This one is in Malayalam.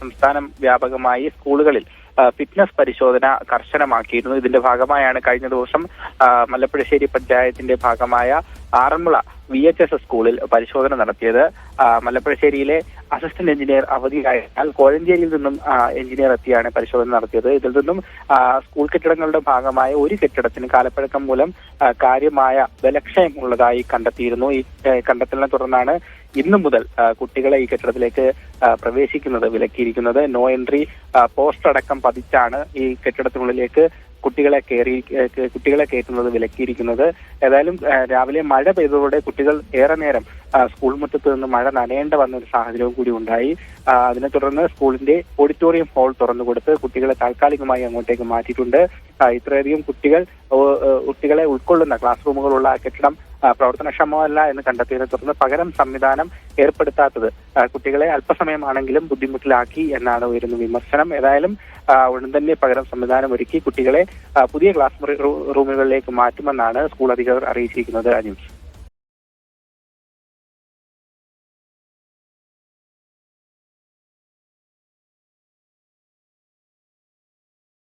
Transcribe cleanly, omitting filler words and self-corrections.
സംസ്ഥാനം വ്യാപകമായി സ്കൂളുകളിൽ ഫിറ്റ്നസ് പരിശോധന കർശനമാക്കിയിരുന്നു. ഇതിന്റെ ഭാഗമായാണ് കഴിഞ്ഞ ദിവസം മല്ലപ്പുഴശ്ശേരി പഞ്ചായത്തിന്റെ ഭാഗമായ ആറന്മുള VHS സ്കൂളിൽ പരിശോധന നടത്തിയത്. മല്ലപ്പുഴശ്ശേരിയിലെ അസിസ്റ്റന്റ് എഞ്ചിനീയർ അവധിയായതിനാൽ കോഴഞ്ചേരിയിൽ നിന്നും എഞ്ചിനീയർ എത്തിയാണ് പരിശോധന നടത്തിയത്. ഇതിൽ നിന്നും സ്കൂൾ കെട്ടിടങ്ങളുടെ ഭാഗമായ ഒരു കെട്ടിടത്തിന് കാലപ്പഴക്കം മൂലം കാര്യമായ ബലക്ഷയം ഉള്ളതായി കണ്ടെത്തിയിരുന്നു. ഈ കണ്ടെത്തലിനെ തുടർന്നാണ് ഇന്നു മുതൽ കുട്ടികളെ ഈ കെട്ടിടത്തിലേക്ക് പ്രവേശിക്കുന്നത് വിലക്കിയിരിക്കുന്നത്. നോ എൻട്രി പോസ്റ്റ് അടക്കം പതിച്ചാണ് ഈ കെട്ടിടത്തിനുള്ളിലേക്ക് കുട്ടികളെ കയറ്റുന്നത് വിലക്കിയിരിക്കുന്നത്. ഏതായാലും രാവിലെ മഴ പെയ്തതോടെ കുട്ടികൾ ഏറെ നേരം സ്കൂൾ മുറ്റത്ത് നിന്ന് മഴ നനയേണ്ട വന്ന ഒരു സാഹചര്യവും കൂടി ഉണ്ടായി. അതിനെ തുടർന്ന് സ്കൂളിന്റെ ഓഡിറ്റോറിയം ഹാൾ തുറന്നുകൊടുത്ത് കുട്ടികളെ താൽക്കാലികമായി അങ്ങോട്ടേക്ക് മാറ്റിയിട്ടുണ്ട്. ഇത്രയധികം കുട്ടികളെ ഉൾക്കൊള്ളുന്ന ക്ലാസ് റൂമുകളുള്ള കെട്ടിടം പ്രവർത്തനക്ഷമമല്ല എന്ന് കണ്ടെത്തിയതിനെ തുടർന്ന് പകരം സംവിധാനം ഏർപ്പെടുത്താത്തത് കുട്ടികളെ അല്പസമയമാണെങ്കിലും ബുദ്ധിമുട്ടിലാക്കി എന്നാണ് ഉയരുന്ന വിമർശനം. ഏതായാലും ഉടൻ തന്നെ പകരം സംവിധാനം ഒരുക്കി കുട്ടികളെ പുതിയ ക്ലാസ് റൂമുകളിലേക്ക് മാറ്റുമെന്നാണ് സ്കൂൾ അധികൃതർ അറിയിച്ചിരിക്കുന്നത്. അനൂപ്.